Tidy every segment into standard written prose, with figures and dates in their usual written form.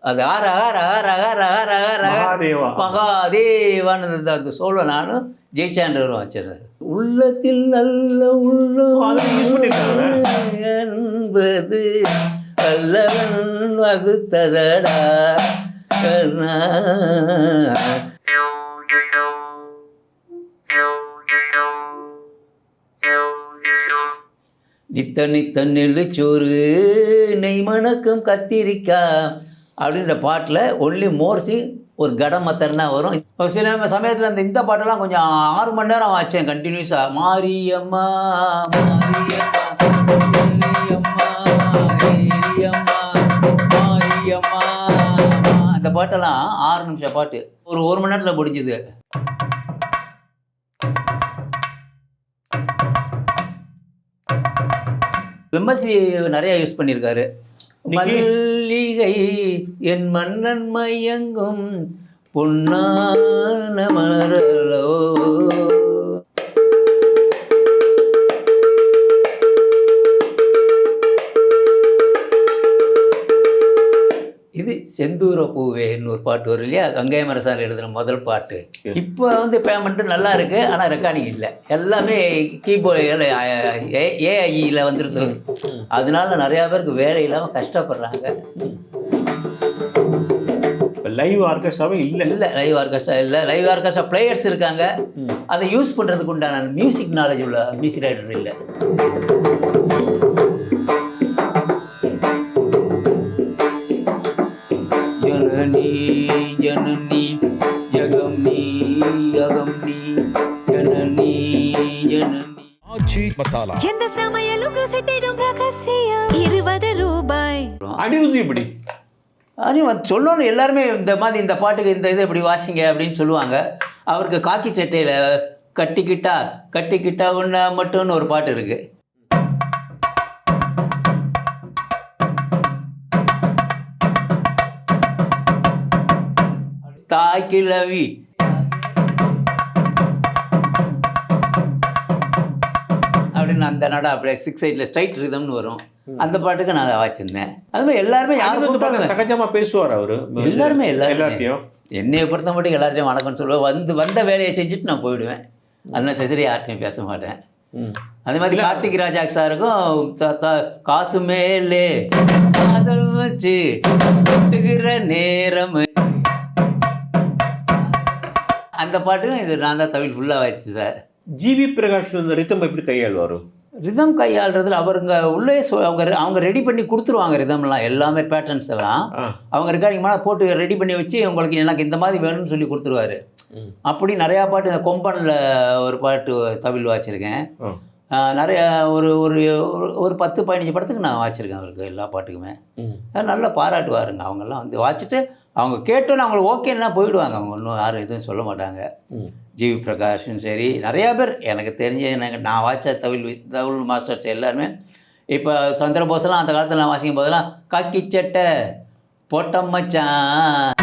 அது ஆர ஆர ஆர ஆர ஆர ஆர மகாதேவா. மகாதேவான்னு அந்த சோழ நானும் ஜெயிச்சாண்டவரும் வச்சிருந்தாரு. உள்ளத்தில் நல்ல அதெல்லாம் யூஸ் பண்ணிருக்காங்க. உள்ளம் என்பது அல்லவன் வகுத்ததடா கண்ணா. நித்த நித்த நெல்லுச்சோறு நெய் மணக்கும் கத்திரிக்கா அப்படின்ற பாட்டில் ஒன்லி மோர்சி ஒரு கடமத்தன்னா வரும். இப்போ சில சமயத்தில் இந்த பாட்டெல்லாம் கொஞ்சம் 6 மணி நேரம் ஆச்சேன் கண்டினியூஸாக. மாரியம்மா மாரியம்மா மாரியம்மா மாரியம்மா மாரியம்மா, அந்த பாட்டெல்லாம் 6 நிமிஷம் பாட்டு ஒரு 1 மணி நேரத்தில் முடிஞ்சுது. எம்எஸ்வி நிறைய யூஸ் பண்ணியிருக்காரு. மல்லிகை என் மன்னன் மயங்கும் பொன்னான மலரலோ. இது செந்தூர பூவேன்னு ஒரு பாட்டு வரும் இல்லையா, கங்கை மரசால் எழுதுன முதல் பாட்டு. இப்போ பேமெண்ட்டு நல்லா இருக்குது, ஆனால் ரெக்கார்டிங் இல்லை. எல்லாமே கீபோர்டு ஏஐயில் வந்துருது. அதனால நிறையா பேருக்கு வேலை இல்லாமல் கஷ்டப்படுறாங்க. லைவ் ஆர்கெஸ்ட்ராவே இல்லை. லைவ் ஆர்கெஸ்ட்ரா இல்லை. லைவ் ஆர்கெஸ்ட்ரா பிளேயர்ஸ் இருக்காங்க, அதை யூஸ் பண்ணுறதுக்கு உண்டான மியூசிக் நாலேஜ் உள்ள மியூசிக் ரைட்டர் இல்லை. ஜனனி ஜனனி ஜகம் நீ அகம் நீ ஜனனி ஜனனி. ஆச்சி மசாலா எந்த சமையலும் ருசி தேடும் ரகசியம் 20 ரூபாய். அனிருத் இப்படி சொல்லணும் எல்லாருமே இந்த மாதிரி இந்த பாட்டுக்கு இந்த இதை இப்படி வாசிங்க அப்படின்னு சொல்லுவாங்க. அவருக்கு காக்கி சட்டையில் கட்டிக்கிட்டா ஒன்று மட்டும்னு ஒரு பாட்டு இருக்குது. தாய்க்கிழவி அப்படின்னு அந்த நட அப்படியே 6/8 ஸ்ட்ரைட் ரிதம்னு வரும். அந்த பாட்டுக்கு நான் அதை வாச்சிருந்தேன். அது மாதிரி எல்லாருமே யாரும் சகஜமாக பேசுவார் அவரு. எல்லாருமே எல்லாத்தையும் என்னையை பொறுத்த மட்டும் எல்லாத்தையும் வணக்கம்னு சொல்லுவேன். வந்த வேலையை செஞ்சுட்டு நான் போயிடுவேன். அன்னெசரி யார்ட்டையும் பேச மாட்டேன். அதே மாதிரி கார்த்திக் ராஜா சாருக்கும் காசு மேலே காதல் வச்சு நேரம், அந்த பாட்டுக்கும் இது நான் தான் தமிழ் ஃபுல்லாக வாய்ச்சி சார். ஜிவி பிரகாஷ் இந்த ரிதம் எப்படி கையாளுவார்? ரிதம் கையாளுறதுல அவருங்க உள்ளே அவங்க ரெடி பண்ணி கொடுத்துருவாங்க. ரிதம்லாம் எல்லாமே பேட்டர்ன்ஸ் எல்லாம் அவங்க ரெக்கார்டிங் மேலே போட்டு ரெடி பண்ணி வச்சு உங்களுக்கு எனக்கு இந்த மாதிரி வேணும்னு சொல்லி கொடுத்துருவாரு. அப்படி நிறையா பாட்டு, இந்த கொம்பனில் ஒரு பாட்டு தமிழ் வாச்சிருக்கேன். நிறைய ஒரு ஒரு ஒரு 10-15 படத்துக்கு நான் வாச்சிருக்கேன் அவருக்கு எல்லா பாட்டுக்குமே. நல்லா பாராட்டுவாருங்க. அவங்கெல்லாம் வாச்சிட்டு அவங்க கேட்டோன்னு அவங்களுக்கு ஓகேன்னா போயிடுவாங்க. அவங்க ஒன்றும் யாரும் எதுவும் சொல்ல மாட்டாங்க. ஜிவி பிரகாஷும் சரி, நிறையா பேர் எனக்கு தெரிஞ்ச நான் வாச்ச தமிழ் மாஸ்டர்ஸ் எல்லாருமே. இப்போ சந்திரபோஸ்லாம் அந்த காலத்தில் நான் வாசிக்கும் போதெல்லாம் காக்கி சட்டை போட்டம் மச்சான்,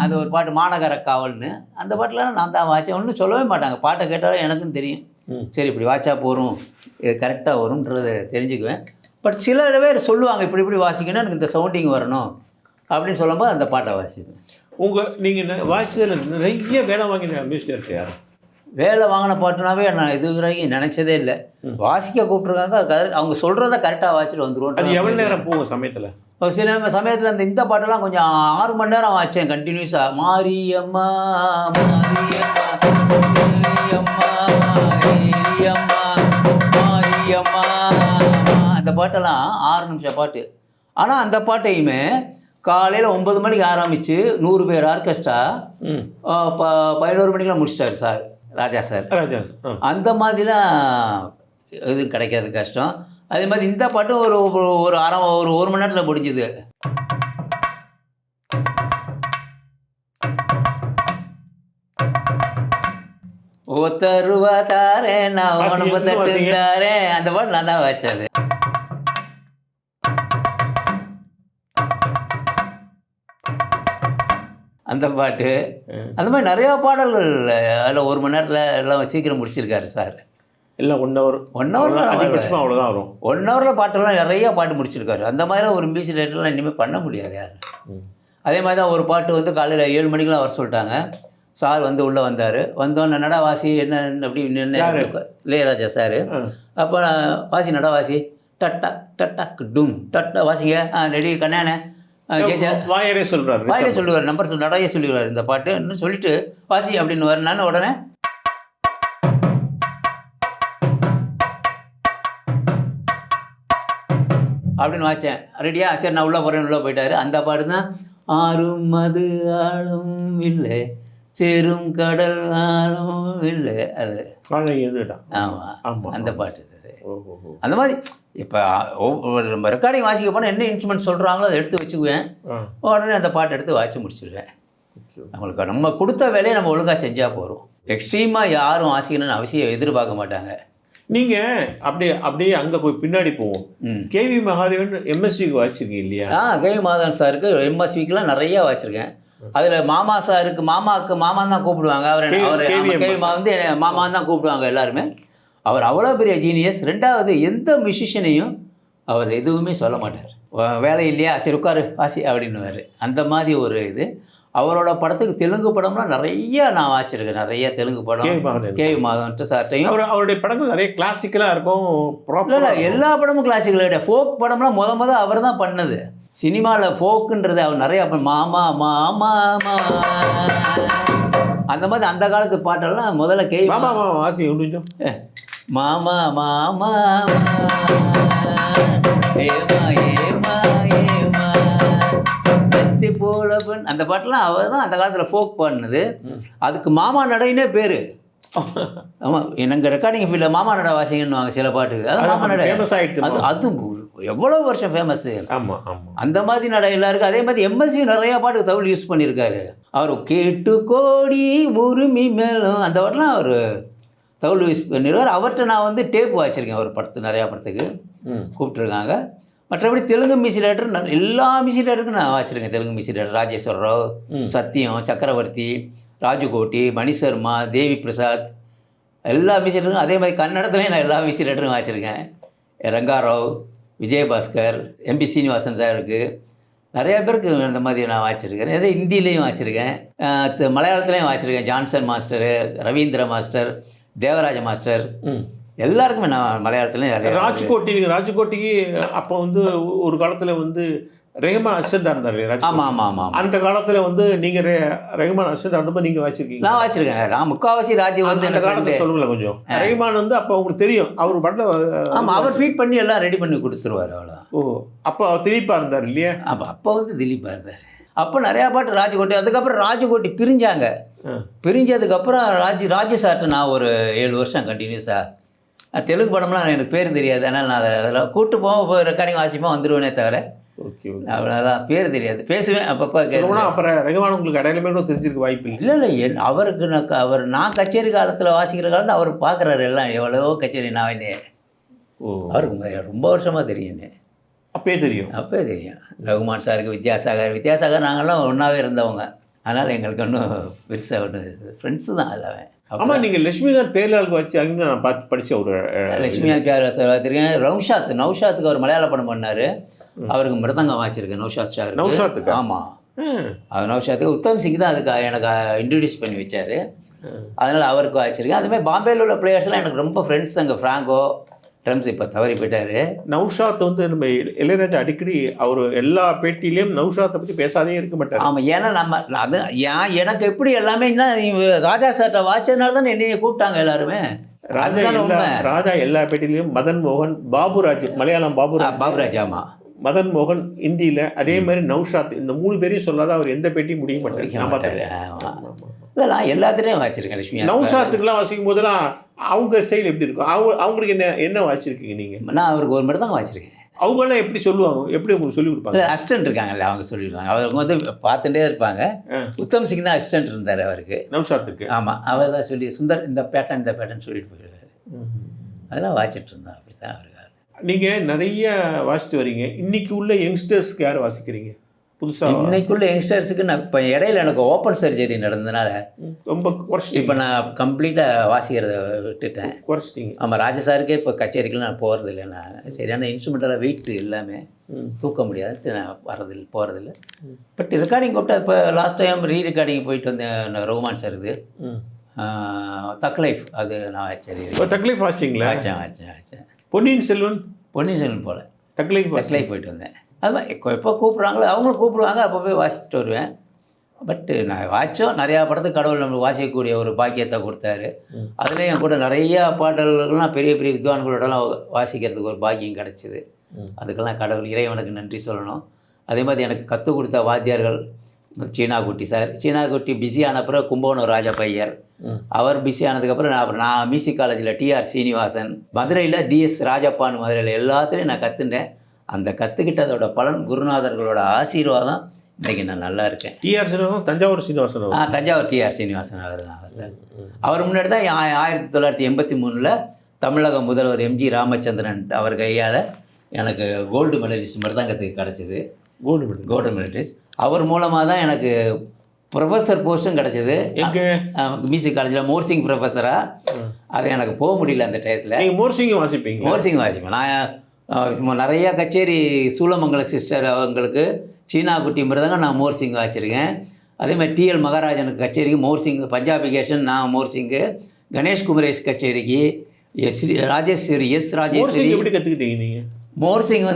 அது ஒரு பாட்டு மாநகர காவல்னு, அந்த பாட்டில் நான் தான் வாச்சேன். ஒன்றும் சொல்லவே மாட்டாங்க. பாட்டை கேட்டாலும் எனக்கும் தெரியும். சரி இப்படி வாச்சா போகிறோம், இது கரெக்டாக வரும்ன்றதை தெரிஞ்சுக்குவேன். பட் சில பேர் சொல்லுவாங்க இப்படி வாசிக்கணும், எனக்கு இந்த சவுண்டிங் வரணும் அப்படின்னு சொல்லும்போது அந்த பாட்டை வாசிப்பேன். நீங்கள் வாசிச்சதில் நிறைய வேலை வாங்கின மியூசிக் இருக்கு யார்? வேலை வாங்கின பாட்டுனாவே நான் இது வரைக்கும் நினச்சதே இல்லை. வாசிக்க கூப்பிட்ருக்காங்க, அவங்க சொல்கிறத கரெக்டாக வாசிட்டு வந்துடுவோம். அது எவ்வளோ நேரம் போகும் சமயத்தில்? சில சமயத்தில் இந்த பாட்டெல்லாம் கொஞ்சம் 6 மணி நேரம் ஆச்சேன் கண்டினியூஸாக. மாரியம்மா மாரியம்மா மாரியம்மா மாரியம்மா மாரியம்மா, அந்த பாட்டெல்லாம் 6 நிமிஷம் பாட்டு. ஆனால் அந்த பாட்டையுமே காலையில் 9 மணிக்கு ஆரம்பித்து 100 பேர் ஆர்கெஸ்ட்ரா 11 மணிக்கெலாம் முடிச்சிட்டாரு சார், ராஜா சார். அந்த மாதிரிலாம் இது கிடைக்காது, கஷ்டம். அதே மாதிரி இந்த பாட்டும் ஒரு 1 மணி நேரத்தில் முடிஞ்சுது. ஒத்தருவா தாரேன் நான் உனக்கு தட்டு தாரேன், அந்த பாட்டு நான் தான் வச்சது. அந்த பாட்டு அந்த மாதிரி நிறையா பாடல்கள் அதில் 1 மணி நேரத்தில் எல்லாம் சீக்கிரம் முடிச்சிருக்காரு சார். எல்லாம் 1 hour 1 hour அதிகபட்சமாக அவ்வளோதான் வரும். 1 ஹவரில் பாட்டெல்லாம் நிறைய பாட்டு முடிச்சிருக்காரு. அந்த மாதிரி ஒரு மியூசிக் டைரக்டர்லாம் இனிமேல் பண்ண முடியாது யார். அதே மாதிரி தான் ஒரு பாட்டு வந்து காலையில் 7 மணிக்கெலாம் வர சொல்லிட்டாங்க. சார் வந்து உள்ளே வந்தார். வந்தோன்னே நடா வாசி என்ன அப்படி நின்று இளையராஜா சார். அப்போ வாசி நடா வாசி டட்டா டட்டாக்கு டும் டட்டா வாசிங்க ரெடி கண்ணானே ஜெயிச்சா வாயரே சொல்கிறாரு. வாயிலே சொல்லுவார், நம்பர் நிறைய சொல்லிடுவார் இந்த பாட்டு இன்னும் சொல்லிட்டு வாசி அப்படின்னு வர நான் உடனே அப்படின்னு வாச்சேன். ரெடியா சரி நான் உள்ளே போகிறேன். உள்ளே போயிட்டாரு. அந்த பாட்டு தான் ஆறும் மது ஆளும் இல்லை சேரும் கடல் ஆளும் இல்லை அது ஆமாம் அந்த பாட்டு இது. அந்த மாதிரி இப்போ ஒவ்வொரு ரெக்கார்டிங் வாசிக்க போனால் என்ன இன்ஸ்ட்ருமெண்ட் சொல்கிறாங்களோ அதை எடுத்து வச்சுக்குவேன். உடனே அந்த பாட்டை எடுத்து வாட்சி முடிச்சிடுவேன். நம்மளுக்கு நம்ம கொடுத்த வேலையை நம்ம ஒழுங்காக செஞ்சால் போகிறோம். எக்ஸ்ட்ரீமாக யாரும் வாசிக்கணும்னு அவசியம் எதிர்பார்க்க மாட்டாங்க. நீங்கள் அப்படியே அங்கே போய் பின்னாடி போவோம். கேவி மகாதேவன் எம்எஸ்விக்கு வாசிச்சிருக்கீங்க இல்லையா? கேவி மகாதேவன் சாருக்கு எம்எஸ்விக்கெலாம் நிறையா வாசிச்சிருக்கேன். அதில் மாமா சாருக்கு மாமான்னு தான் கூப்பிடுவாங்க. அவர் கேவி வந்து மாமான்னு தான் கூப்பிடுவாங்க எல்லாருமே. அவர் அவ்வளோ பெரிய ஜீனியஸ். ரெண்டாவது எந்த மியூசிஷியனையும் அவர் எதுவுமே சொல்ல மாட்டார். வேலை இல்லையா சரி உட்காரு வாசி அப்படின்னுவார். அந்த மாதிரி ஒரு இது. அவரோட படத்துக்கு தெலுங்கு படம்லாம் நிறைய நான் வாசிச்சிருக்கேன். நிறைய தெலுங்கு படம் கேவி மாதவன் சார்ட்டையும். அவருடைய படங்கள் நிறைய கிளாசிக்கலாக இருக்கும். இல்லை எல்லா படமும் கிளாசிக்கல் கிடையாது. ஃபோக் படம்லாம் முத அவர் தான் பண்ணது. சினிமாவில் ஃபோக்குன்றது அவர் நிறையா மாமா மாமா அந்த மாதிரி அந்த காலத்து பாட்டெல்லாம் முதல்ல கேவி வாசி முடிஞ்சோம். மாமா மாமா ஏமா ஏமா ஏமா கத்தி போல அந்த பாட்டெல்லாம் அவர் தான் அந்த காலத்தில் ஃபோக் பண்ணது. அதுக்கு மாமா நடையினே பேர். ஆமாம் எங்கள் ரெக்கார்டிங் ஃபீல்டில் மாமா நடை வாசிங்கன்னு சில பாட்டுக்கு அது மாமா நடை அது எவ்வளோ வருஷம் ஃபேமஸ்ஸு. ஆமாம் ஆமாம் அந்த மாதிரி நடை எல்லாருக்கும். அதே மாதிரி எம்எஸ்வி நிறையா பாட்டுக்கு தமிழ் யூஸ் பண்ணியிருக்காரு. அவர் கேட்டு கோடி உரிமை மேலும் அந்த பாட்டெலாம் அவர் தமிழ் யூஸ் பண்ணிடுவார். அவர்கிட்ட நான் வந்து டேப் வாச்சிருக்கேன். ஒரு படத்துக்கு நிறையா படத்துக்கு கூப்பிட்ருக்காங்க. மற்றபடி தெலுங்கு மியூசிக் டைரக்டர் எல்லா மியூசிக் டைரக்டருக்கும் நான் வாச்சிருக்கேன். தெலுங்கு மியூசிக் டைரக்டர் ராஜேஸ்வர ராவ், சத்யம், சக்கரவர்த்தி, ராஜுகோட்டி, மணிசர்மா, தேவி பிரசாத் எல்லா மியூசிக் டைரக்டரும். அதே மாதிரி கன்னடத்துலேயும் நான் எல்லா மியூசிக் டைரக்டரும் வாச்சிருக்கேன். ரங்காராவ், விஜயபாஸ்கர், எம்பி சீனிவாசன் சாருக்கு நிறையா பேருக்கு இந்த மாதிரி நான் வாச்சிருக்கேன். அதே ஹிந்திலையும் வாச்சிருக்கேன், மலையாளத்துலேயும் வாச்சிருக்கேன். Johnson master, Raveendra master, Devaraja master எல்லாருக்குமே நான் மலையாளத்துலேயும் நிறைய. ராஜ்கோட்டிக்கு அப்போ வந்து ஒரு காலத்தில் வந்து ரெஹ்மான் அசிஸ்டண்டாக இருந்தார். ஆமாம் அந்த காலத்தில் வந்து நீங்கள் ரெஹ்மான் அசிஸ்டண்டாக இருந்தப்போ நீங்கள் வாச்சிருக்கீங்க? நான் வாச்சிருக்கேன். நான் முக்கால்வாசி ராஜ்யம் வந்து அந்த காலத்தில் சொல்லுங்களேன் கொஞ்சம். ரெஹ்மான் வந்து அப்போ உங்களுக்கு தெரியும் அவர் படத்தில். ஆமாம் அவர் ஃபீட் பண்ணி எல்லாம் ரெடி பண்ணி கொடுத்துருவார் அவ்வளோ. அப்போ அவர் திலீப்பாக இருந்தார் இல்லையா? அப்போ வந்து திலீப்பாக இருந்தார். அப்போ நிறையா பாட்டு ராஜ்கோட்டி. அதுக்கப்புறம் ராஜ்கோட்டி பிரிஞ்சாங்க. பிரிஞ்சதுக்கப்புறம் ராஜு சார்ட்ட நான் ஒரு 7 வருஷம் கண்டினியூஸாக தெலுங்கு படம்லாம் எனக்கு பேர் தெரியாது. ஆனால் நான் அதெல்லாம் கூப்பிட்டு போவோம், ரெக்கார்டிங் வாசிப்போம், வந்துடுவேனே தவிர அவ்வளோதான் பேர் தெரியாது. பேசுவேன் அப்பப்போ. அப்புறம் ரெஹ்மான் உங்களுக்கு அடையாளமே தெரிஞ்சிருக்க வாய்ப்பு இல்லை? இல்லை அவருக்கு நான் கச்சேரி காலத்தில் வாசிக்கிற காலத்தில் அவர் பார்க்குறாரு எல்லாம் எவ்வளவோ கச்சேரி. நான் அவருக்கு ரொம்ப வருஷமாக தெரியும்னு அப்பயே தெரியும். ரகுமான் சாருக்கு, வித்யாசாகர் நாங்கள்லாம் ஒன்றாவே இருந்தவங்க. அதனால் எங்களுக்கு ஒன்றும் பெருசாக ஒன்று ஃப்ரெண்ட்ஸு தான் எல்லாமே. ஆமாம் நீங்கள் லட்சுமிகாந்த் பேர்லாலுக்கு வச்சு அங்கே நான் பார்த்து படித்த ஒரு லட்சுமிகாந்த் பேர்லால் சார் பார்த்துருக்கேன். நௌஷாத்துக்கு அவர் மலையாள படம் பண்ணார். அவருக்கு மிருதங்கம் வாச்சிருக்கேன் நௌஷாத் சார். நௌஷாத்துக்கு? ஆமாம் அது நௌஷாத்துக்கு உத்தம் சிங் தான் அதுக்கு எனக்கு இன்ட்ரடியூஸ் பண்ணி வச்சார். அதனால் அவருக்கு வாச்சிருக்கேன். அதுமாதிரி பாம்பேயில் உள்ள பிளேயர்ஸ்லாம் எனக்கு ரொம்ப ஃப்ரெண்ட்ஸ். அங்கே ஃப்ராங்கோ ட்ரம்ஸ் இப்போ தவறி போயிட்டார். நௌஷாத் வந்து நம்ம இளையராஜா அடிக்கடி அவர் எல்லா பேட்டியிலையும் நௌஷாத்தை பற்றி பேசாதே இருக்க மாட்டார். ஆமாம் ஏன்னா நம்ம அது எனக்கு எப்படி எல்லாமே ராஜா சார்ட்ட வாச்சதுனால தான் என்னைய கூப்பிட்டாங்க எல்லாருமே. ராஜா எல்லா பேட்டிலையும் மதன் மோகன், பாபுராஜ் மலையாளம், பாபுராஜ் ஆமாம், மதன் மோகன் இந்தியில், அதே மாதிரி நௌஷாத், இந்த 3 பேரையும் சொல்லாத அவர் எந்த பேட்டியும் முடிய மாட்டார். இதெல்லாம் எல்லாத்துலேயும் வாச்சிருக்கேன். லட்சுமி நௌஷாத்துக்குலாம் வாசிக்கும் போதெல்லாம் அவங்க ஸ்டைல் எப்படி இருக்கும்? அவங்களுக்கு என்ன வாசிச்சிருக்கீங்க நீங்கள்? நான் அவருக்கு ஒரு மட்டும் தான் வாச்சிருக்கேன். அவங்களாம் எப்படி சொல்லுவாங்க? எப்படி உங்களுக்கு சொல்லிக் கொடுப்பாங்க? அசிஸ்டன்ட் இருக்காங்கல்ல அவங்க சொல்லிடுவாங்க. அவங்க வந்து பார்த்துட்டே இருப்பாங்க. உத்தம் சிங் தான் அசிஸ்டன்ட் இருந்தார் அவருக்கு, நௌஷாத்துக்கு. ஆமாம் அவர் தான் சொல்லி சுந்தர் இந்த பேட்டர்ன் சொல்லிட்டு போயிடுவார். அதெல்லாம் வாசிட்டு இருந்தான். அப்படி தான் அவருக்கு. நீங்கள் நிறைய வாசிட்டு வரீங்க. இன்றைக்கி உள்ள யங்ஸ்டர்ஸ்க்கு யார் வாசிக்கிறீங்க? புதுசாக இன்னைக்குள்ள யங்ஸ்டர்ஸுக்கு நான் இப்போ இடையில எனக்கு ஓப்பன் சர்ஜரி நடந்ததுனால ரொம்ப குறைச்சிட்டீங்க. இப்போ நான் கம்ப்ளீட்டாக வாசிக்கிறத விட்டுட்டேன். குறைச்சிட்டீங்க. ஆமாம், ராஜசாருக்கே இப்போ கச்சேரிக்கெலாம் நான் போகிறதில்ல. நான் சரியான இன்ஸ்ட்ருமெண்டலாக வெயிட் எல்லாமே தூக்க முடியாதுன்ட்டு நான் போகிறதில்ல. பட் ரெக்கார்டிங் கூப்பிட்டு இப்போ லாஸ்ட் டைம் ரெக்கார்டிங் போயிட்டு வந்தேன். ரோமான்ஸ் இருக்குது, தக் லைஃப், அது நான் வச்சேன். தக்லீஃப் வாசிங்களா? வச்சேன். பொன்னியின் செல்வன் போல தக்லீஃப் போயிட்டு வந்தேன். அது மாதிரி எப்போ கூப்பிட்றாங்களோ அவங்களும் கூப்பிடுவாங்க, அப்போ போய் வாசிச்சுட்டு வருவேன். பட்டு நான் வாட்சோம் நிறையா படத்துக்கு கடவுள் நம்மளுக்கு வாசிக்கக்கூடிய ஒரு பாக்கியத்தை கொடுத்தாரு. அதுலேயும் என் கூட நிறையா பாடல்கள்லாம் பெரிய பெரிய வித்வான்களோடலாம் வாசிக்கிறதுக்கு ஒரு பாக்கியம் கிடச்சிது. அதுக்கெல்லாம் கடவுள் இறைவனுக்கு நன்றி சொல்லணும். அதே மாதிரி எனக்கு கற்றுக் கொடுத்த வாத்தியார்கள் சீனாகுட்டி சார். சீனாகுட்டி பிஸி ஆன பிறகு கும்பகோணம் ராஜபையர், அவர் பிஸி ஆனதுக்கப்புறம் நான் மியூசிக் காலேஜில் டிஆர் சீனிவாசன், மதுரையில் டிஎஸ் ராஜப்பான்னு, மதுரையில் எல்லாத்துலேயும் நான் கற்றுட்டேன். அந்த கற்றுக்கிட்டதோட பலன் குருநாதர்களோட ஆசீர்வாதம் இன்றைக்கி நான் நல்லா இருக்கேன். டிஆர் சீனிவாசன் தஞ்சாவூர் சீனிவாசன்? தஞ்சாவூர் டிஆர் சீனிவாசன் அவர் தான். அவர் முன்னாடி தான் 1983 தமிழக முதல்வர் எம்ஜி ராமச்சந்திரன் அவர் கையால் எனக்கு கோல்டு மெடலிஸ்ட் மிருதங்கத்துக்கு கிடச்சிது. கோல்டு மெடலிஸ்ட் அவர் மூலமாக தான் எனக்கு ப்ரொஃபஸர் போஸ்ட்டும் கிடச்சிது. எங்கே? மியூசிக் காலேஜில் மோர்சிங் ப்ரொஃபஸராக. அது எனக்கு போக முடியல அந்த டயத்தில். நீங்கள் மோர்சிங் வாசிப்பேன். நான் நிறையா கச்சேரி சூலமங்கலம் சிஸ்டர் அவங்களுக்கு சீனாகுட்டி மிருதங்க நான் மோர்சிங் வாசிச்சிருக்கேன். அதேமாதிரி டிஎல் மகாராஜனுக்கு கச்சேரிக்கு மோர்சிங், பஞ்சாபி கேஷன் நான் மோர்சிங்கு, கணேஷ் குமரேஷ் கச்சேரிக்கு ராஜேஸ்வரி எப்படி கற்றுக்கிட்டீங்க நீங்கள்? மோர்சிங்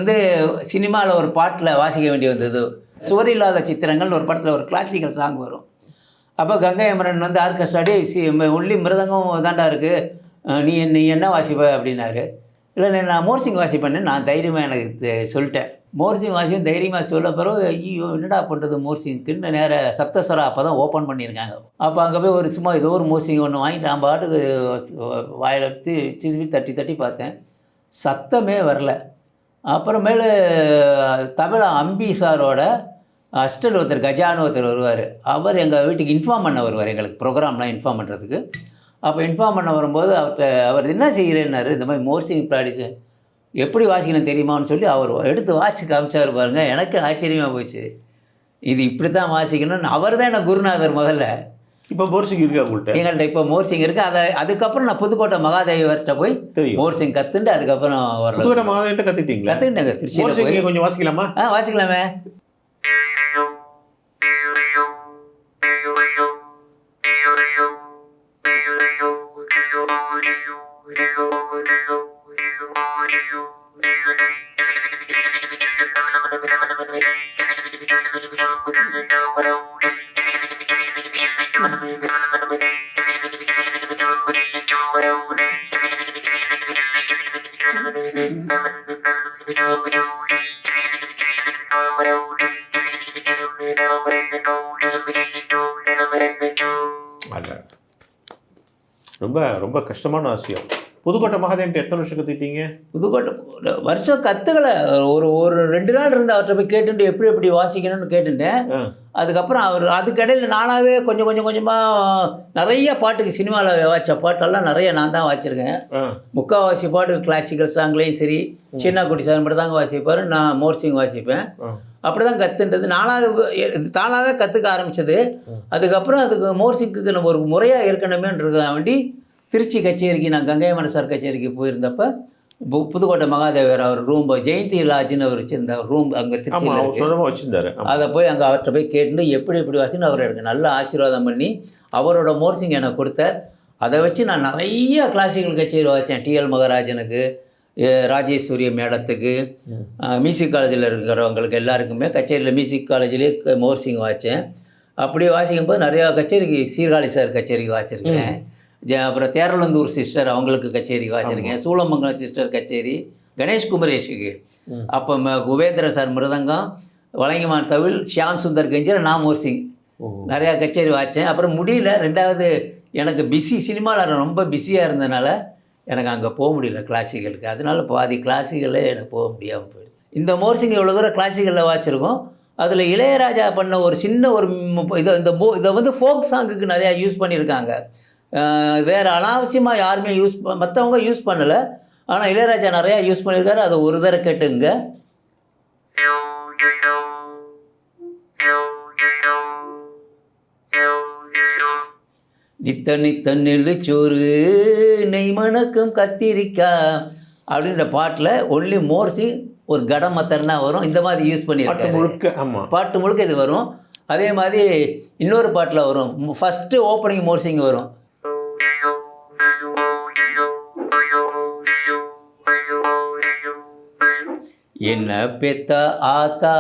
சினிமாவில் ஒரு பாட்டில் வாசிக்க வேண்டி வந்தது. சுவர் இல்லாத சித்திரங்கள்னு ஒரு படத்தில் ஒரு கிளாசிக்கல் சாங் வரும். அப்போ கங்கை அமரன் ஆர்கெஸ்ட்ராடி ஒன்லி மிருதங்கம் தாண்டா இருக்குது, நீ என்ன வாசிப்ப அப்படின்னாரு. இல்லை நான் மோர்சிங் வாசிப்பேன்னு நான் தைரியமாக எனக்கு சொல்லிட்டேன். மோர்சிங் வாசிப்பேன் தைரியமாக சொல்ல பிறகு ஐயோ என்னடா பண்ணுறது மோர்சிங்க்குன்னு நேராக சப்தஸ்வரா அப்போ தான் ஓப்பன் பண்ணியிருக்காங்க. அப்போ அங்கே போய் சும்மா ஏதோ ஒரு மோர்சிங் ஒன்று வாங்கிட்டு நான் பாட்டுக்கு வாயில் திருப்பி தட்டி பார்த்தேன், சத்தமே வரல. அப்புறமேலு தமிழ் அம்பி சாரோட அஸ்டல் ஒருத்தர் கஜான்னு ஒருத்தர் வருவார். அவர் எங்கள் வீட்டுக்கு இன்ஃபார்ம் பண்ண வருவார், எங்களுக்கு ப்ரோக்ராம்லாம் இன்ஃபார்ம் பண்ணுறதுக்கு. அப்போ இன்ஃபார்ம் பண்ண வரும்போது அவர் என்ன செய்கிறேன்னாரு, இந்த மாதிரி மோர்சிங் ப்ராக்டிஸு எப்படி வாசிக்கணும் தெரியுமான்னு சொல்லி அவர் எடுத்து வாட்சி காமிச்சார் பாருங்க. எனக்கு ஆச்சரியமாக போச்சு, இது இப்படி தான் வாசிக்கணும்னு. அவர் தான் எனக்கு குருநாதர் முதல்ல. இப்போ மோர்சிங் இருக்கா உங்கள்கிட்ட? எங்கள்கிட்ட இப்போ மோர்சிங் இருக்குது. அதுக்கப்புறம் நான் புதுக்கோட்டை மகாதேவர்கிட்ட போய் மோர்சிங் கற்றுண்டு அதுக்கப்புறம் புதுக்கோட்டை மகாதேவர்கிட்ட கற்றுக்கிட்டீங்களா? கற்றுக்கிட்டேங்க. திருச்சியில் கொஞ்சம் வாசிக்கலாமா? வாசிக்கலாமே. ரொம்ப ரொம்ப கஷ்டமான விஷயம். புதுக்கோட்டை மகாதேவன்ட்டு எத்தனை வருஷம் கற்றுக்கிட்டீங்க? புதுக்கோட்டை வருஷம் கற்றுக்கலை. ஒரு 2 நாள் இருந்து அவர்கிட்ட போய் கேட்டுட்டு எப்படி வாசிக்கணும்னு கேட்டுட்டேன். அதுக்கப்புறம் அதுக்கடையில் நானாகவே கொஞ்சமாக நிறைய பாட்டுக்கு சினிமாவில் வாய்ச்ச பாட்டெல்லாம் நிறைய நான் தான் வாய்ச்சிருக்கேன். முக்கால்வாசி பாட்டு கிளாசிக்கல் சாங்லேயும் சரி, சின்னக்குட்டி சார் மட்டும் தாங்க வாசிப்பார், நான் மோர்சிங் வாசிப்பேன். அப்படி தான் கற்றுன்றது தானாக தான் கற்றுக்க ஆரம்பித்தது. அதுக்கப்புறம் அதுக்கு மோர்சிங்க்கு நம்ம ஒரு முறையாக இருக்கணுமேன்றத வேண்டி திருச்சி கச்சேரிக்கு நான் கங்கை அமரன் சார் கச்சேரிக்கு போயிருந்தப்போ புதுக்கோட்டை மகாதேவர் அவர் ரூம் ஜெயந்தி லாட்ஜுன்னு அவர் வச்சுருந்த ரூம் அங்கே திருச்சியில் வச்சுருந்தாரு. அதை போய் அங்கே அவர்கிட்ட போய் கேட்டு எப்படி வாசின்னு அவர் எனக்கு நல்ல ஆசீர்வாதம் பண்ணி அவரோட மோர்சிங் எனக்கு கொடுத்தார். அதை வச்சு நான் நிறைய கிளாசிக்கல் கச்சேரி வாசித்தேன். டிஎல் மகாராஜனுக்கு, ராஜேஸ்வரி மேடத்துக்கு, மியூசிக் காலேஜில் இருக்கிறவங்களுக்கு எல்லாருக்குமே கச்சேரியில் மியூசிக் காலேஜ்லேயே மோர்சிங் வாசித்தேன். அப்படியே வாசிக்கும் போது நிறையா கச்சேரிக்கு சீர்காழி சார் கச்சேரிக்கு வாசிச்சிருக்கேன். அப்புறம் தேரலந்தூர் சிஸ்டர் அவங்களுக்கு கச்சேரி வாசிச்சிருக்கேன். சூளமங்கலம் சிஸ்டர் கச்சேரி, கணேஷ் குமரேஷுக்கு, அப்போ குபேந்திர சார் மிருதங்கம், வழங்கிமான் தவில், ஷியாம் சுந்தர் கஞ்சர், நான் மோர்சிங் நிறையா கச்சேரி வாசித்தேன். அப்புறம் முடியல, 2வது எனக்கு சினிமாவில் ரொம்ப பிஸியாக இருந்ததுனால எனக்கு அங்கே போக முடியல கிளாசிக்கலுக்கு. அதனால பாதி கிளாசிக்கலே எனக்கு போக முடியாமல் போயிடுது. இந்த மோர்சிங் எவ்வளோ தூரம் கிளாசிக்கலில் வாசிச்சிருக்கோம். அதில் இளையராஜா பண்ண ஒரு சின்ன ஒரு இதை ஃபோக் சாங்குக்கு நிறையா யூஸ் பண்ணியிருக்காங்க. வேறு அனாவசியமாக யாருமே மற்றவங்க யூஸ் பண்ணலை. ஆனால் இளையராஜா நிறையா யூஸ் பண்ணியிருக்காரு. அதை ஒரு தடவை கேட்டுங்க. நித்த நித்த நெல்லுச்சோறு நெய் மணக்கும் கத்திரிக்காய் அப்படின்ற பாட்டில் ஒன்லி மோர்சிங் ஒரு கடம் மத்தன்னா வரும். இந்த மாதிரி யூஸ் பாட்டு பண்ணியிருக்காரு. முழுக்க ஆமா பாட்டு முழுக்க இது வரும். அதே மாதிரி இன்னொரு பாட்டில் வரும். ஃபஸ்ட்டு ஓப்பனிங் மோர்சிங் வரும். என்ன பெத்த ஆத்தா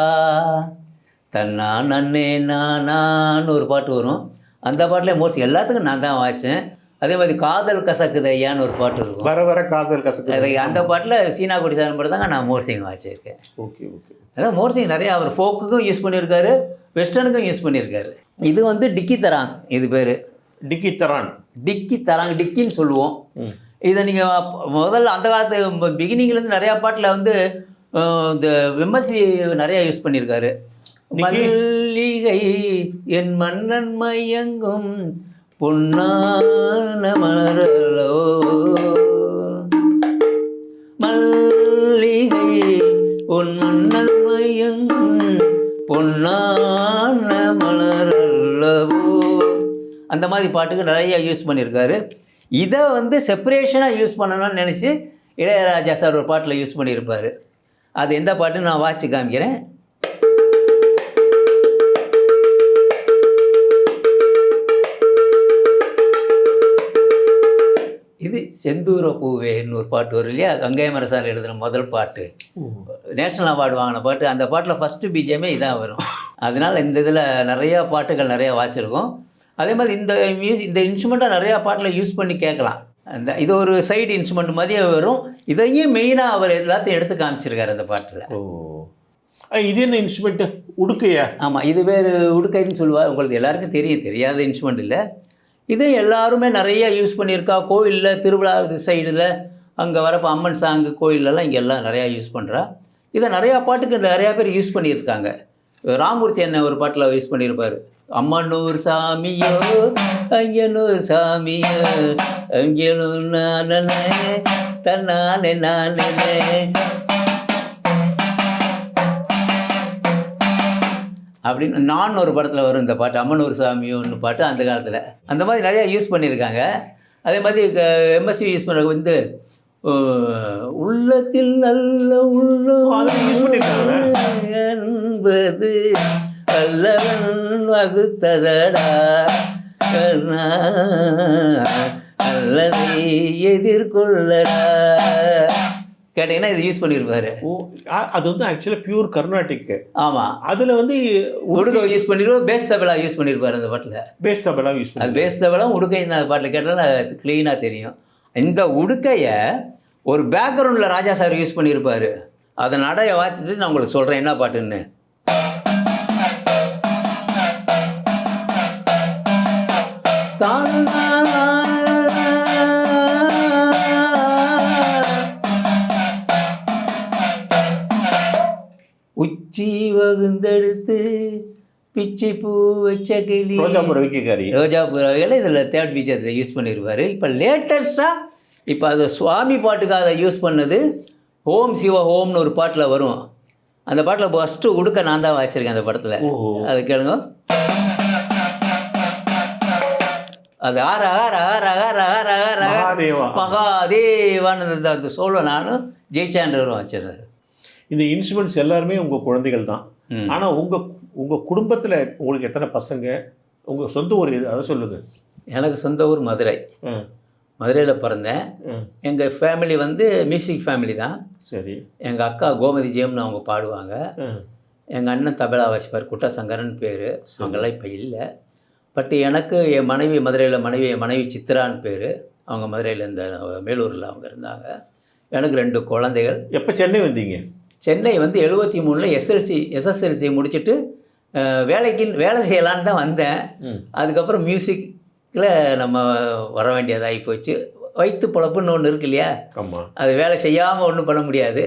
தன்னா நன்னே நானான்னு ஒரு பாட்டு வரும். அந்த பாட்டில் மோஸ்ட்லி எல்லாத்துக்கும் நான் தான் வாய்ச்சேன். அதே மாதிரி காதல் கசக்குது ஐயான்னு ஒரு பாட்டு இருக்கும். வர வர காதல் கசக்கு. அது அந்த பாட்டில் சீனா கொடி சாதம் மட்டும் தாங்க நான் மோர்சிங் வாய்ச்சிருக்கேன். Okay okay. அதான் மோர்சிங் நிறையா அவர் ஃபோக்குக்கும் யூஸ் பண்ணியிருக்காரு, வெஸ்டர்னுக்கும் யூஸ் பண்ணியிருக்காரு. இது வந்து டிக்கி தராங், இது பேர் டிக்கி தரான். டிக்கி தராங், டிக்கின்னு சொல்லுவோம். இதை நீங்கள் முதல்ல அந்த காலத்து பிகினிங்லேருந்து நிறையா பாட்டில் வந்து இந்த எம்எஸ்வி நிறையா யூஸ் பண்ணியிருக்காரு. மல்லிகை என் மன்னன் மயங்கும் பொன்னான மலரலோ, மல்லிகை உன் மன்னன் மயங்கும் பொன்னான மலரல்லவோ, அந்த மாதிரி பாட்டுக்கு நிறைய யூஸ் பண்ணியிருக்காரு. இதை வந்து செப்பரேஷனாக யூஸ் பண்ணணும்னு நினச்சி இளையராஜா சார் ஒரு பாட்டில் யூஸ் பண்ணியிருப்பார். அது எந்த பாட்டுன்னு நான் வாட்சி காமிக்கிறேன். இது செந்தூர பூவேன்னு ஒரு பாட்டு வரும் இல்லையா, கங்கை மரசார் எழுதுன முதல் பாட்டு, நேஷ்னல் அவார்டு வாங்கின பாட்டு. அந்த பாட்டில் ஃபஸ்ட்டு பிஜிஎம்மே இதான் வரும். அதனால் இந்த இதில் நிறையா பாட்டுகள் நிறையா வாச்சிருக்கோம். அதே மாதிரி இந்த இன்ஸ்ட்ருமெண்ட்டை நிறையா பாட்டில் யூஸ் பண்ணி கேட்கலாம். அந்த இது ஒரு சைடு இன்ஸ்ட்ருமெண்ட் மாதிரியே வரும். இதையும் மெயினாக அவர் எல்லாத்தையும் எடுத்து காமிச்சிருக்காரு அந்த பாட்டில். இது என்ன இன்ஸ்ட்ருமெண்ட்டு? உடுக்கையா? ஆமாம், இது வேறு உடுக்கைன்னு சொல்லுவார். உங்களுக்கு எல்லாருக்கும் தெரியாத இன்ஸ்ட்ருமெண்ட் இல்லை. இது எல்லாருமே நிறையா யூஸ் பண்ணியிருக்கா. கோயிலில் திருவிழா சைடில் அங்கே வரப்போ அம்மன் சாங்கு கோயிலெல்லாம் இங்கே எல்லாம் நிறையா யூஸ் பண்ணுறா. இதை நிறையா பாட்டுக்கு நிறையா பேர் யூஸ் பண்ணியிருக்காங்க. ராமூர்த்தி அண்ணன் ஒரு பாட்டில் யூஸ் பண்ணியிருப்பார். அம்மனூர் சாமியோ அங்கனூர் சாமியோ அங்கனூர் நானே தன்னானே நானே அப்படின்னு நான் ஒரு படத்தில் வரும் இந்த பாட்டு, அம்மனூர் சாமியோன்னு பாட்டு. அந்த காலத்தில் அந்த மாதிரி நிறையா யூஸ் பண்ணியிருக்காங்க. அதே மாதிரி எம்எஸ்சி யூஸ் பண்ணுறது வந்து உள்ளத்தில் நல்ல உள்ளம் என்பது அல்லவன் வகுத்ததடா அல்லதை எதிர்கொள்ளடா கேட்டீங்கன்னா இது யூஸ் பண்ணியிருப்பாரு. அது வந்து ஆக்சுவலாக பியூர் கர்நாடிக். ஆமாம், அதில் வந்து உடுக்கை யூஸ் பண்ணிடுவோம், பேஸ் தபலா யூஸ் பண்ணியிருப்பாரு அந்த பாட்டில். பேஸ் தபலா யூஸ் பண்ணி, அது பேஸ் தபலாம் உடுக்கை இந்த பாட்டில் கேட்டால் க்ளீனாக தெரியும். இந்த உடுக்கையை ஒரு பேக்ரவுண்டில் ராஜா சார் யூஸ் பண்ணியிருப்பார். அதை நடைய வாச்சிட்டு நான் உங்களுக்கு சொல்கிறேன் என்ன பாட்டுன்னு. உச்சி வகுந்தெடுத்து பிச்சி பூ வச்ச கிளி ரோஜாப்பூ வகையில் இதில் தேர்ட் பீச்சத்தில் யூஸ் பண்ணியிருப்பார். இப்போ லேட்டஸ்ட்டாக இப்போ அது சுவாமி பாட்டுக்காக அதை யூஸ் பண்ணது ஓம் சிவ ஓம்னு ஒரு பாட்டில் வரும். அந்த பாட்டில் ஃபஸ்ட்டு உடுக்க நான் தான் வாச்சிருக்கேன் அந்த படத்தில். அது கேளுங்க. அது ஆர ஆர ஆர ஆர ஆர ஆர மகாதேவான்னு அந்த சோழ நானும் ஜெயிச்சான்றவரும் வச்சிருந்தார். இந்த இன்ஸ்ட்ருமெண்ட்ஸ் எல்லாருமே உங்கள் குழந்தைகள் தான். ஆனால் உங்கள் குடும்பத்தில் உங்களுக்கு எத்தனை பசங்க? உங்கள் சொந்த ஊர் எது அதை சொல்லுங்கள். எனக்கு சொந்த ஊர் மதுரை. மதுரையில் பிறந்தேன். எங்கள் ஃபேமிலி வந்து மியூசிக் ஃபேமிலி தான். சரி. எங்கள் அக்கா கோமதி ஜெயம்னு அவங்க பாடுவாங்க. எங்கள் அண்ணன் தபலா வாசிப்பார், குட்டசங்கரன் பேர். அவங்கெல்லாம் இப்போ இல்லை. பட் எனக்கு என் மனைவி மதுரையில் என் மனைவி சித்ரான்னு பேர். அவங்க மதுரையில் இந்த மேலூரில் அவங்க இருந்தாங்க. எனக்கு 2 குழந்தைகள். எப்போ சென்னை வந்தீங்க? சென்னை வந்து 73 எஸ்எஸ்எல்சி முடிச்சுட்டு வேலை செய்யலான்னு தான் வந்தேன். அதுக்கப்புறம் மியூசிக்கில் நம்ம வர வேண்டியதாகி போச்சு. வயிற்று பொழப்புன்னு ஒன்று இருக்கு இல்லையா, அது வேலை செய்யாமல் ஒன்றும் பண்ண முடியாது.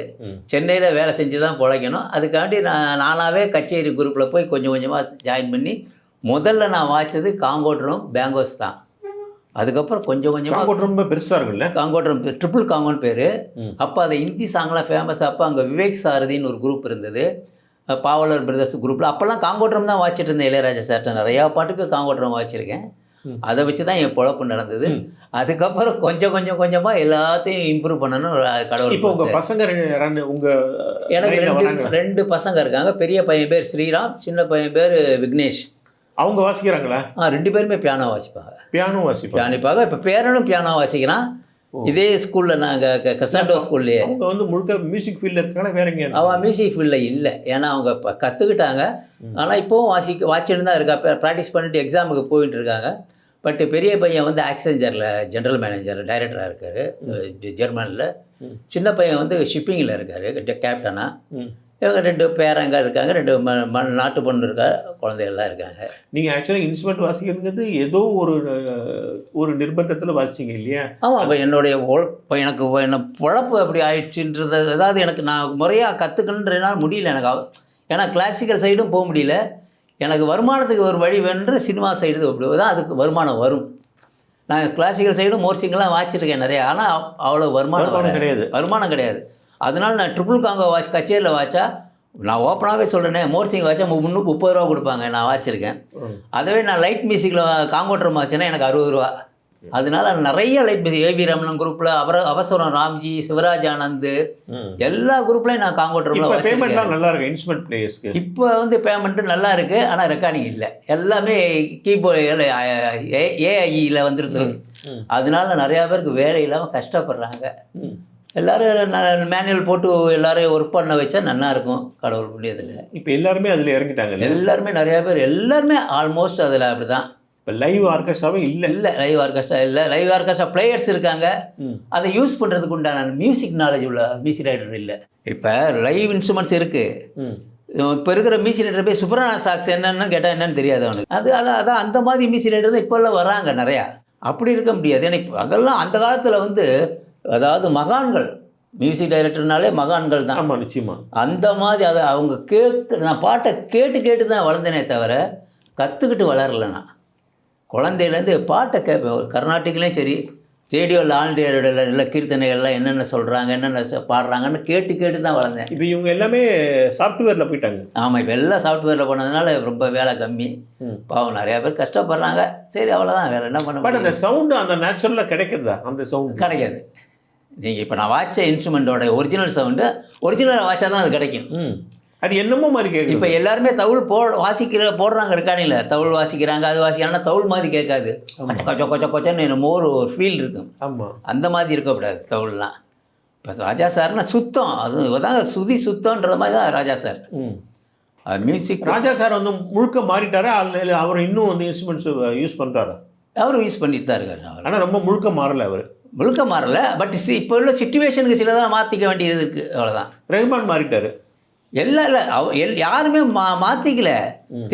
சென்னையில் வேலை செஞ்சு தான் பிழைக்கணும். அதுக்காண்டி நானாகவே கச்சேரி குரூப்பில் போய் கொஞ்சம் கொஞ்சமாக ஜாயின் பண்ணி முதல்ல நான் வாய்ச்சது காங்கோட்ரம் பேங்கோஸ் தான். அதுக்கப்புறம் கொஞ்சம் கொஞ்சமாக ரொம்ப பெருசாக இருக்குல்ல காங்கோட்ரம், ட்ரிபிள் காங்கோன்னு பேர். அப்போ அதை ஹிந்தி சாங்லாம் ஃபேமஸ். அப்போ அங்கே விவேக் சாரதின்னு ஒரு குரூப் இருந்தது, பாவலர் பிரதர்ஸ் குரூப்பில். அப்போல்லாம் காங்கோட்ரம் தான் வாய்ச்சிட்டு இருந்தேன். இளையராஜா சார்ட்ட நிறையா பாட்டுக்கு காங்கோட்ரம் வாய்ச்சிருக்கேன். அதை வச்சு தான் என் பொழப்பு நடந்தது. அதுக்கப்புறம் கொஞ்சம் கொஞ்சமாக எல்லாத்தையும் இம்ப்ரூவ் பண்ணணும் கடவுள். இப்போ உங்கள் பசங்க உங்கள் எனக்கு ரெண்டு பசங்க இருக்காங்க. பெரிய பையன் பேர் ஸ்ரீராம், சின்ன பையன் பேர் விக்னேஷ். அவங்க வாசிக்கிறாங்களா? ரெண்டு பேருமே பியானோ வாசிப்பாங்க. பியானோவாங்க. இப்போ பேரனும் பியானோ வாசிக்கிறான். இதே ஸ்கூலில் நாங்கள் கசாண்டோ ஸ்கூல்லையே. அவங்க வந்து முழுக்க மியூசிக் ஃபீல்டில் இருக்காங்க. வேற எங்கே? அவன் மியூசிக் ஃபீல்டில் இல்லை, ஏன்னா அவங்க இப்போ கற்றுக்கிட்டாங்க. ஆனால் இப்போவும் வாட்சின்னு தான் இருக்கா, ப்ராக்டிஸ் பண்ணிட்டு எக்ஸாமுக்கு போயிட்டு இருக்காங்க. பட் பெரிய பையன் வந்து ஆக்செஞ்சரில் ஜென்ரல் மேனேஜர் டைரக்டராக இருக்கார் ஜெர்மனியில். சின்ன பையன் வந்து ஷிப்பிங்கில் இருக்கார் கேப்டனாக. இவங்க ரெண்டு பேரங்க இருக்காங்க, ரெண்டு நாட்டு பொண்ணு இருக்கா, குழந்தைகள்லாம் இருக்காங்க. நீங்கள் ஆக்சுவலாக இன்ஸ்ட்ருமெண்ட் வாசிக்கிறது ஏதோ ஒரு நிர்பந்தத்தில் வாசிச்சிங்க இல்லையா? ஆமாம். இப்போ என்னுடைய எனக்கு என்ன பொழப்பு அப்படி ஆயிடுச்சுன்றது, அதாவது எனக்கு நான் முறையாக கற்றுக்கணுன்றதுனால முடியல எனக்கு. ஏன்னா கிளாசிக்கல் சைடும் போக முடியல. எனக்கு வருமானத்துக்கு ஒரு வழி வேணுன்ற சினிமா சைடு அப்படி தான் அதுக்கு வருமானம் வரும். நான் கிளாசிக்கல் சைடும் மோர்சிங்கெலாம் வாசிச்சிருக்கேன் நிறையா, ஆனால் அவ்வளோ வருமானம் கிடையாது. அதனால் நான் ட்ரிபிள் காங்கோ கச்சேரியில் வாச்சா, நான் ஓப்பனாகவே சொல்கிறேனே, மோர்சிங் வாச்சா 330 ரூபா கொடுப்பாங்க, நான் வாச்சிருக்கேன். அதுவே நான் லைட் மியூசிக்கில் காங்கோட்ரம் வாச்சேன்னா எனக்கு 60 ரூபா. அதனால நிறைய லைட் மியூசிக், ஏவி ரமணன் குரூப்பில், அவசரம் ராம்ஜி, சிவராஜ் ஆனந்த், எல்லா குரூப்லையும் நான் காங்கோட்ரமில் வாச்சிருக்கேன். நல்லா இருக்கு இன்ஸ்ட்ருமெண்ட் பிளேயர்ஸ்க்கு. இப்போ வந்து பேமெண்ட்டு நல்லா இருக்குது, ஆனால் ரெக்கார்டிங் இல்லை. எல்லாமே கீபோர்டு ஏஐயில் வந்துருது. அதனால நிறையா பேருக்கு வேலை இல்லாமல் கஷ்டப்படுறாங்க. எல்லோரும் மேனுவல் போட்டு எல்லோரும் ஒர்க் பண்ண வச்சா நல்லாயிருக்கும் கடவுள் புண்ணியத்தில். இப்போ எல்லாருமே அதில் இறங்கிட்டாங்க. எல்லாருமே நிறையா பேர், எல்லாருமே ஆல்மோஸ்ட் அதில் அப்படி தான். இப்போ லைவ் ஆர்கெஸ்ட்ராவே இல்லை. லைவ் ஆர்கெஸ்ட்ரா இல்லை. லைவ் ஆர்கெஸ்ட்ரா பிளேயர்ஸ் இருக்காங்க, அதை யூஸ் பண்ணுறதுக்கு உண்டான மியூசிக் நாலேஜ் உள்ள மியூசிக் ரைட்டர் இல்லை. இப்போ லைவ் இன்ஸ்ட்ருமெண்ட்ஸ் இருக்குது. இப்போ இருக்கிற மியூசிக் ரைட்டர் போய் சுப்ரானா சாக்ஸ் என்னன்னு கேட்டால் என்னன்னு தெரியாது அவனுக்கு. அதான் அந்த மாதிரி மியூசிக் ரைட்டர் தான் இப்போல்லாம் வராங்க நிறையா. அப்படி இருக்க முடியாது. ஏன்னா இப்போ அதெல்லாம் அந்த காலத்தில் வந்து, அதாவது மகான்கள், மியூசிக் டைரக்டர்னாலே மகான்கள் தான். ஆமாம், நிச்சயமாக. அந்த மாதிரி அதை அவங்க நான் பாட்டை கேட்டு தான் வளர்ந்தேனே தவிர கற்றுக்கிட்டு வளரலை. நான் குழந்தையிலேருந்து பாட்டை கேட்பேன். கர்நாட்டிக்லேயும் சரி, ரேடியோவில் ஆல் ரேடியோவில் இல்லை கீர்த்தனைகள்லாம் என்னென்ன சொல்கிறாங்க, என்னென்ன பாடுறாங்கன்னு கேட்டு தான் வளர்ந்தேன். இப்போ இவங்க எல்லாமே சாஃப்ட்வேரில் போயிட்டாங்க. ஆமாம், இப்போ எல்லாம் சாஃப்ட்வேரில் போனதுனால ரொம்ப வேலை கம்மி. பாவம் நிறையா பேர் கஷ்டப்படுறாங்க. சரி, அவ்வளோதான், வேறு என்ன பண்ண. பட் அந்த சவுண்டு அந்த நேச்சுரலாக கிடைக்கிறதா? அந்த சவுண்டு கிடைக்காது. நீங்கள் இப்போ நான் வாட்ச இன்ஸ்ட்ருமெண்ட்டோட ஒரிஜினல் சவுண்டு ஒரிஜினலாக வாட்சா தான் அது கிடைக்கும். அது என்னமோ மாதிரி கேட்குது. இப்போ எல்லாருமே தவுள் போடுறாங்க இருக்கானில்ல, தவுள் வாசிக்கிறாங்க, அது வாசிக்கிறாங்கன்னா தவுள் மாதிரி கேட்காது. கொச்சன்னு என்னமோ ஒரு ஃபீல் இருக்கும். ஆமாம், அந்த மாதிரி இருக்கக்கூடாது தவுள்லாம். இப்போ ராஜா சார்னா சுத்தம், அதுதான் சுதி சுத்தம்ன்ற மாதிரி தான் ராஜா சார். மியூசிக் ராஜா சார் வந்து முழுக்க மாறிட்டாரா? அவர் இன்னும் வந்து இன்ஸ்ட்ருமெண்ட்ஸ் யூஸ் பண்ணுறாரு? அவரும் யூஸ் பண்ணிட்டு தான் இருக்காரு. ஆனால் ரொம்ப முழுக்க மாறலை. முழுக்க மாறல. பட் இப்போ உள்ள சிச்சுவேஷனுக்கு சிலதான் மாற்றிக்க வேண்டியது இருக்குது, அவ்வளோதான். ரஹ்மான் மாறிட்டார். இல்லை யாருமே மாற்றிக்கல.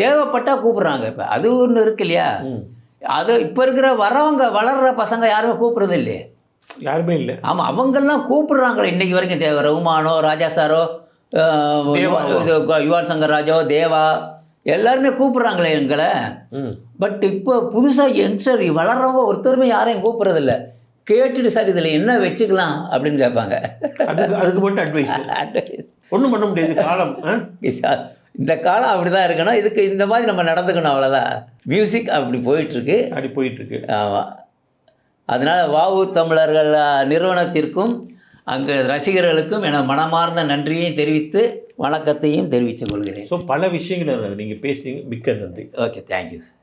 தேவைப்பட்டால் கூப்பிட்றாங்க. இப்போ அது ஒன்று இருக்கு இல்லையா, அது இப்போ இருக்கிற வளர்கிற பசங்க யாருமே கூப்பிட்றது இல்லையே. யாருமே இல்லை. ஆமாம், அவங்கெல்லாம் கூப்பிட்றாங்களே இன்றைக்கி வரைக்கும். ரஹ்மானோ, ராஜா சாரோ, யுவன் சங்கர் ராஜோ, தேவா, எல்லாருமே கூப்பிட்றாங்களே எங்களை. பட் இப்போ புதுசாக யங்ஸ்டர் வளர்றவங்க ஒருத்தருமே யாரையும் கூப்பிட்றதில்ல. கேட்டுட்டு சார் இதில் என்ன வச்சுக்கலாம் அப்படின்னு கேட்பாங்க. அதுக்கு மட்டும் அட்வைஸ் ஒன்றும் பண்ண முடியாது. காலம் இந்த காலம் அப்படி தான் இருக்கணும். இதுக்கு இந்த மாதிரி நம்ம நடந்துக்கணும், அவ்வளோதான். மியூசிக் அப்படி போயிட்டுருக்கு. ஆமாம். அதனால் வாவு தமிழர்கள் நிறுவனத்திற்கும் அங்கே ரசிகர்களுக்கும் என மனமார்ந்த நன்றியையும் தெரிவித்து வணக்கத்தையும் தெரிவித்துக் கொள்கிறேன். ஸோ பல விஷயங்களை நீங்கள் பேசுங்க. மிக்க நன்றி. Okay, thank you sir.